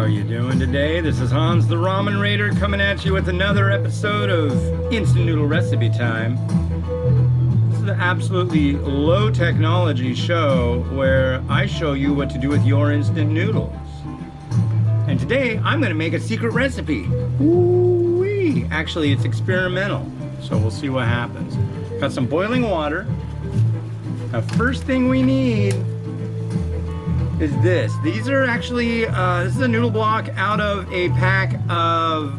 you doing today? This is Hans the Ramen Raider coming at you with another episode of Instant Noodle Recipe Time. This is an absolutely low technology show where I show you what to do with your instant noodles. And today I'm going to make a secret recipe. Ooh-wee. Actually, it's experimental, so we'll see what happens. Got some boiling water. The first thing we need is this. These are actually, this is a noodle block out of a pack of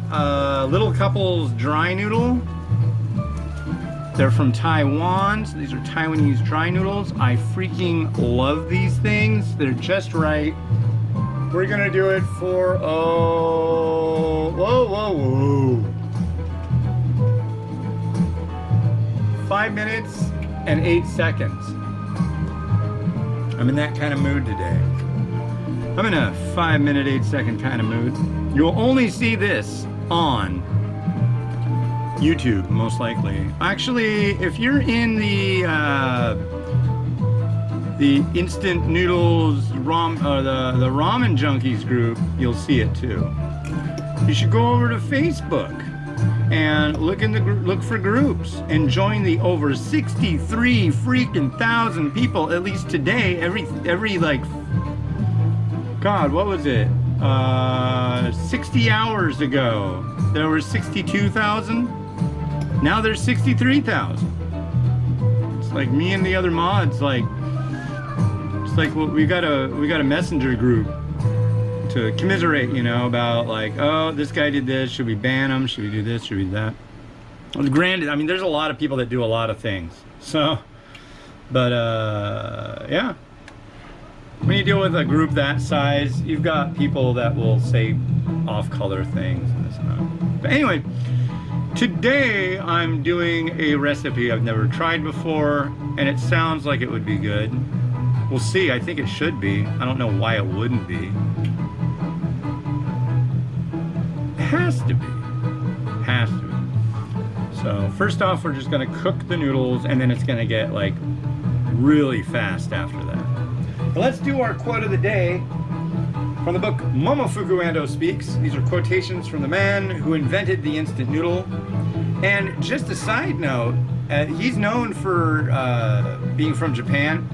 Little Couple's dry noodle. They're from Taiwan, so these are Taiwanese dry noodles. I freaking love these things. They're just right. We're gonna do it for, whoa. 5 minutes and 8 seconds. I'm in that kind of mood today. I'm in a 5 minute, 8 second kind of mood. You'll only see this on YouTube, most likely. Actually, if you're in the instant noodles, the ramen junkies group, you'll see it too. You should go over to Facebook and look for groups and join the over 63 freaking thousand people, at least today, every like, God, what was it? 60 hours ago, there were 62,000. Now there's 63,000. It's like me and the other mods, like, it's like, well, we got a messenger group to commiserate, you know, about like, oh, this guy did this, should we ban him, should we do this, should we do that? Well, granted, I mean, there's a lot of people that do a lot of things, so, but yeah, when you deal with a group that size, you've got people that will say off-color things and this and that. But anyway, today I'm doing a recipe I've never tried before, and it sounds like it would be good. We'll see. I think it should be. I don't know why it wouldn't be. Has to be. Has to be. So first off, we're just gonna cook the noodles, and then it's gonna get like really fast after that. But let's do our quote of the day from the book Momofuku Ando Speaks. These are quotations from the man who invented the instant noodle. And just a side note, he's known for being from Japan.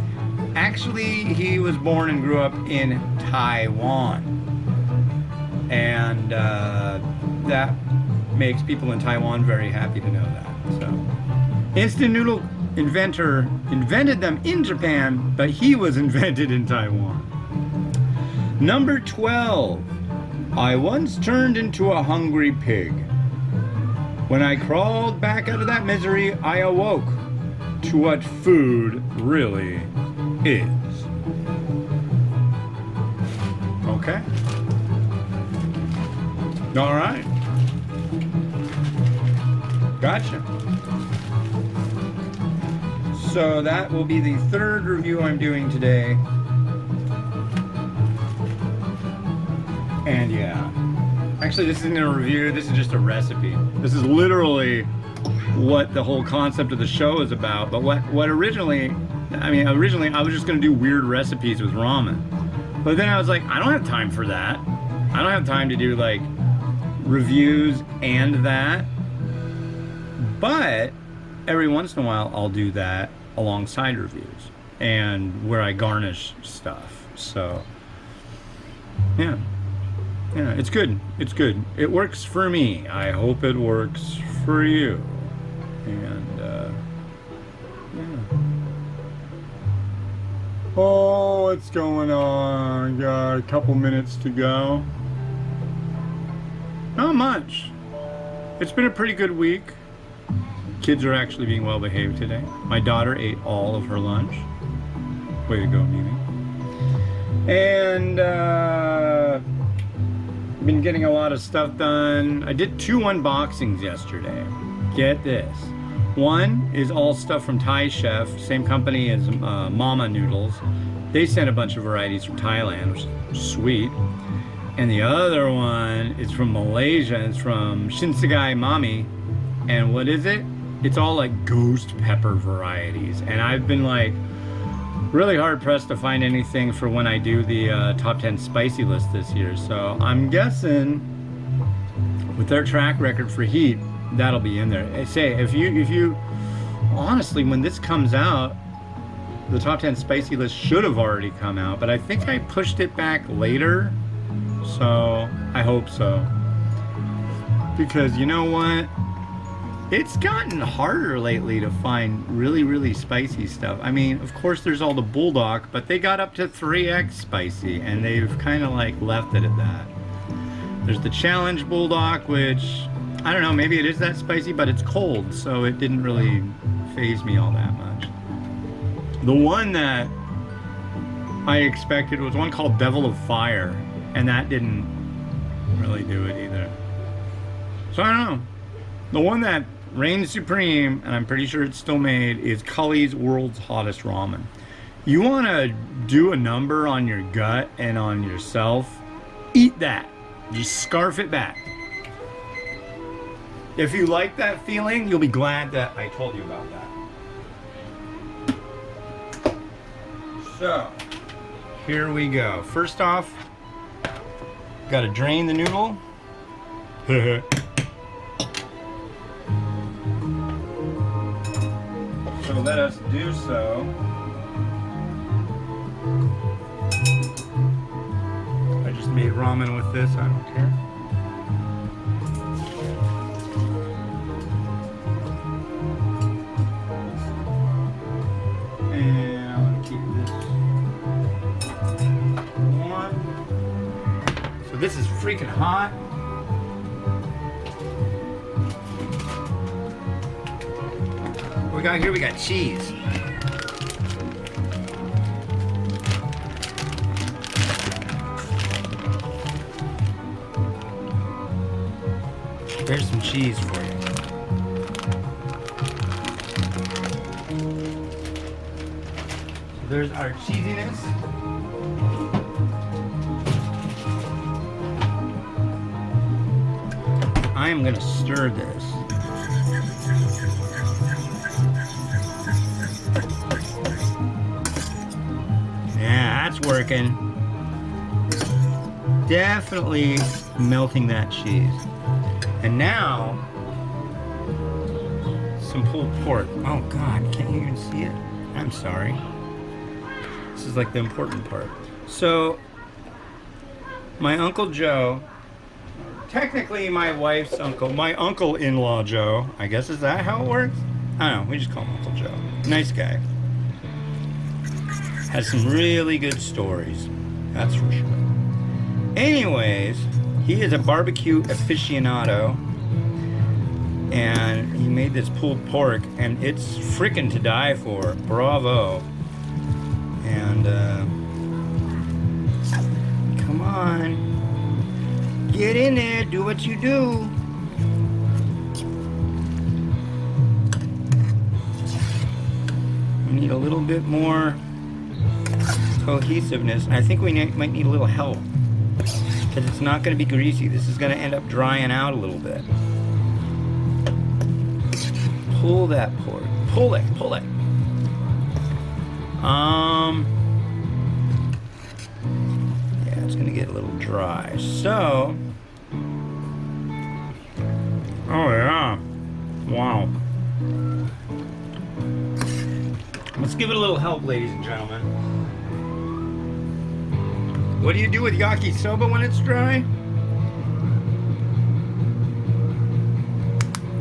Actually, he was born and grew up in Taiwan. And that makes people in Taiwan very happy to know that. So, instant noodle inventor invented them in Japan, but he was invented in Taiwan. Number 12. I once turned into a hungry pig. When I crawled back out of that misery, I awoke to what food really is. Okay. All right. Gotcha. So that will be the third review I'm doing today. And yeah. Actually, this isn't a review, this is just a recipe. This is literally what the whole concept of the show is about. But what originally I was just gonna do weird recipes with ramen. But then I was like, I don't have time for that. I don't have time to do like reviews and that. But every once in a while I'll do that alongside reviews and where I garnish stuff. So yeah, it's good. It's good. It works for me. I hope it works for you. And yeah. Oh, what's going on? Got a couple minutes to go. Not much. It's been a pretty good week. Kids are actually being well behaved today. My daughter ate all of her lunch. Way to go, Mimi. And been getting a lot of stuff done. I did 2 unboxings yesterday. Get this. One is all stuff from Thai Chef, same company as Mama Noodles. They sent a bunch of varieties from Thailand, which is sweet. And the other one is from Malaysia. It's from Shinsegai Mami. And what is it? It's all like ghost pepper varieties. And I've been like, really hard pressed to find anything for when I do the top 10 spicy list this year. So I'm guessing with their track record for heat, that'll be in there. I say, if you, honestly, when this comes out, the top 10 spicy list should have already come out, but I think I pushed it back later. So I hope so. Because you know what? It's gotten harder lately to find really, really spicy stuff. I mean, of course there's all the Bulldog, but they got up to 3x spicy and they've kind of like left it at that. There's the Challenge Bulldog, which, I don't know, maybe it is that spicy, but it's cold, so it didn't really faze me all that much. The one that I expected was one called Devil of Fire, and that didn't really do it either. So I don't know. The one that reigns supreme, and I'm pretty sure it's still made, is Cully's World's Hottest Ramen. You want to do a number on your gut and on yourself, eat that. Just scarf it back. If you like that feeling, you'll be glad that I told you about that. So, here we go. First off, got to drain the noodle. So let us do so. I just made ramen with this, I don't care. And I'm gonna keep this warm. So this is freaking hot. What we got here? We got cheese. There's some cheese for you. So there's our cheesiness. I am gonna stir this. Yeah, that's working. Definitely melting that cheese. And now, some pulled pork. Oh God, can't you even see it? I'm sorry. This is like the important part. So, my Uncle Joe, technically my wife's uncle, my uncle-in-law Joe, I guess, is that how it works? I don't know, we just call him Uncle Joe. Nice guy. Has some really good stories, that's for sure. Anyways, he is a barbecue aficionado, and he made this pulled pork, and it's freaking to die for. Bravo. And, come on. Get in there, do what you do. We need a little bit more cohesiveness. I think we might need a little help, because it's not going to be greasy. This is going to end up drying out a little bit. Pull that pork. Pull it. Pull it. Yeah, it's going to get a little dry. So, oh yeah. Wow. Let's give it a little help, ladies and gentlemen. What do you do with yakisoba when it's dry?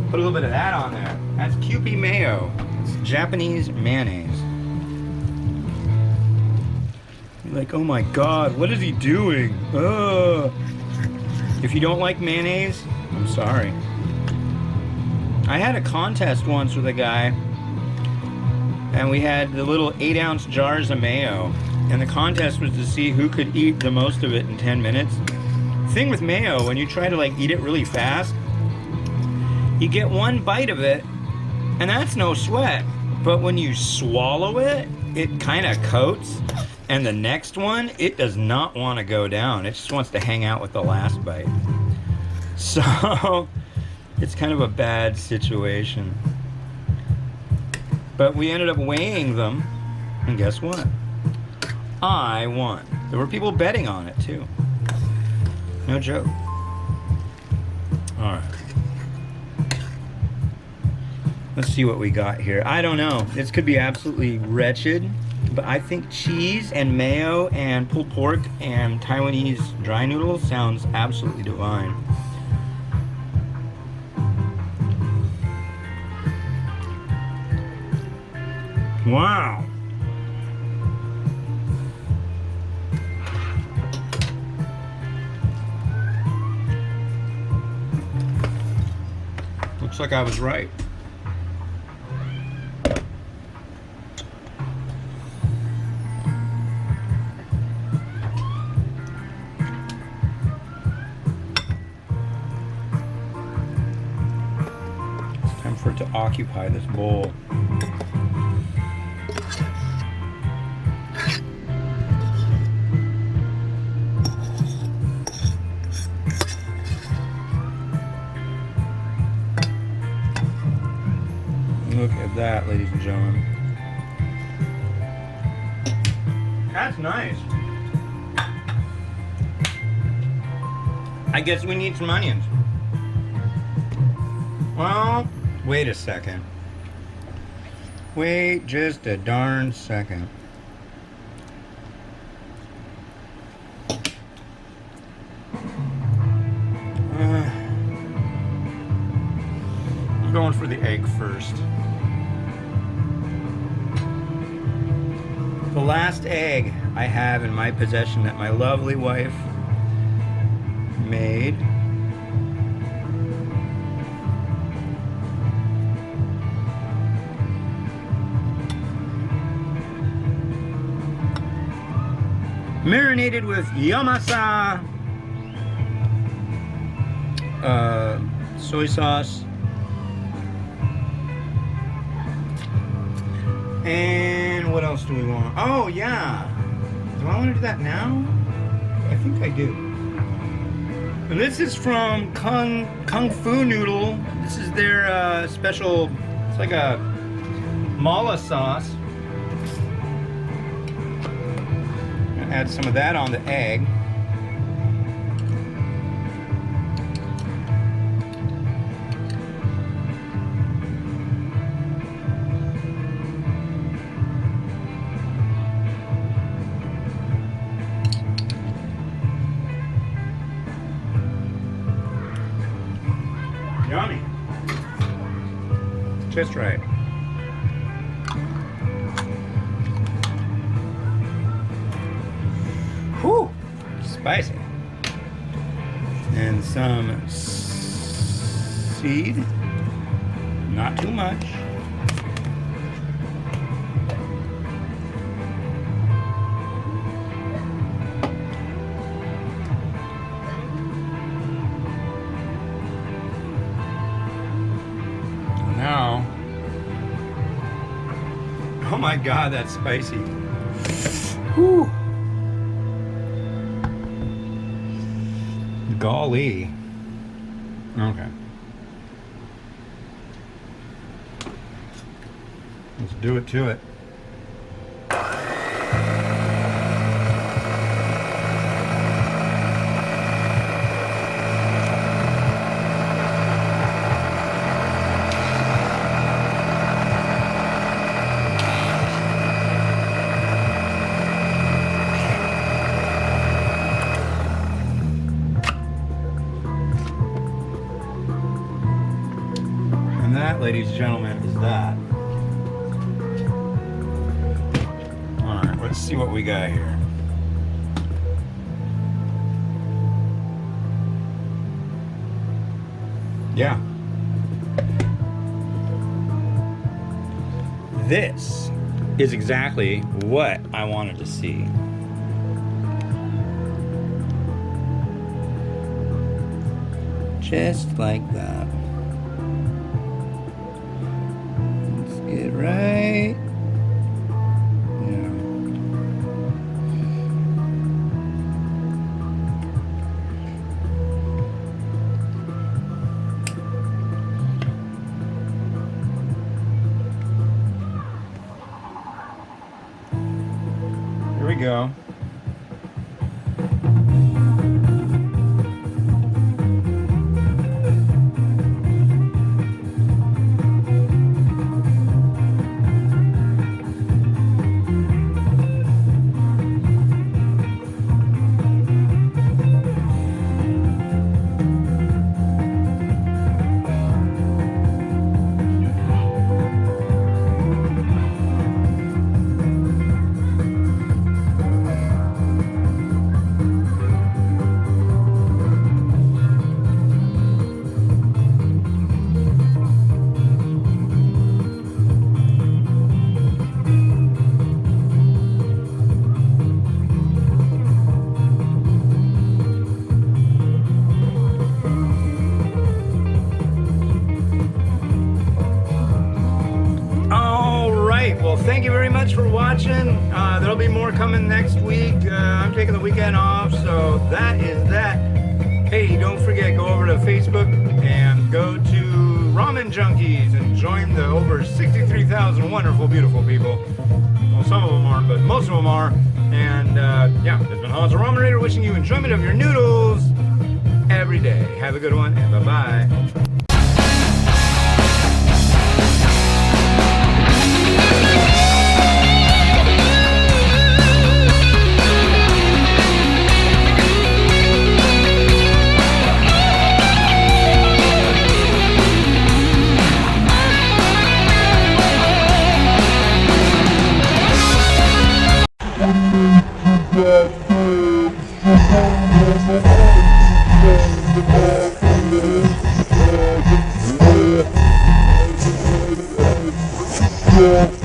Put a little bit of that on there. That's Kewpie mayo. It's Japanese mayonnaise. You're like, oh my God, what is he doing? If you don't like mayonnaise, I'm sorry. I had a contest once with a guy, and we had the little 8-ounce jars of mayo, and the contest was to see who could eat the most of it in 10 minutes. Thing with mayo, when you try to like eat it really fast, you get one bite of it, and that's no sweat. But when you swallow it, it kind of coats, and the next one, it does not want to go down. It just wants to hang out with the last bite. So, it's kind of a bad situation. But we ended up weighing them, And guess what? I won. There were people betting on it too. No joke. Alright. Let's see what we got here. I don't know. This could be absolutely wretched, but I think cheese and mayo and pulled pork and Taiwanese dry noodles sounds absolutely divine. Wow. Looks like I was right. It's time for it to occupy this bowl. Look at that, ladies and gentlemen. That's nice. I guess we need some onions. Well, wait a second. Wait just a darn second. I'm going for the egg first. The last egg I have in my possession that my lovely wife made. Marinated with yamasa, soy sauce, and what else do we want? Oh yeah, do I want to do that now? I think I do. And this is from Kung Fu Noodle. This is their special, it's like a mala sauce. Add some of that on the egg. Yummy. Just right. Whew, spicy. And some seed, not too much. Now, oh my God, that's spicy. Whew. Golly. Okay. Let's do it to it. That, ladies and gentlemen, is that. Alright, let's see what we got here. Yeah. This is exactly what I wanted to see. Just like that. Get it right. Yeah. go. Well, thank you very much for watching. There'll be more coming next week. I'm taking the weekend off, so that is that. Hey, don't forget, go over to Facebook and go to Ramen Junkies and join the over 63,000 wonderful, beautiful people. Well, some of them aren't, but most of them are. And yeah, this has been Hans the Ramen Raider wishing you enjoyment of your noodles every day. Have a good one, and bye-bye. Yeah.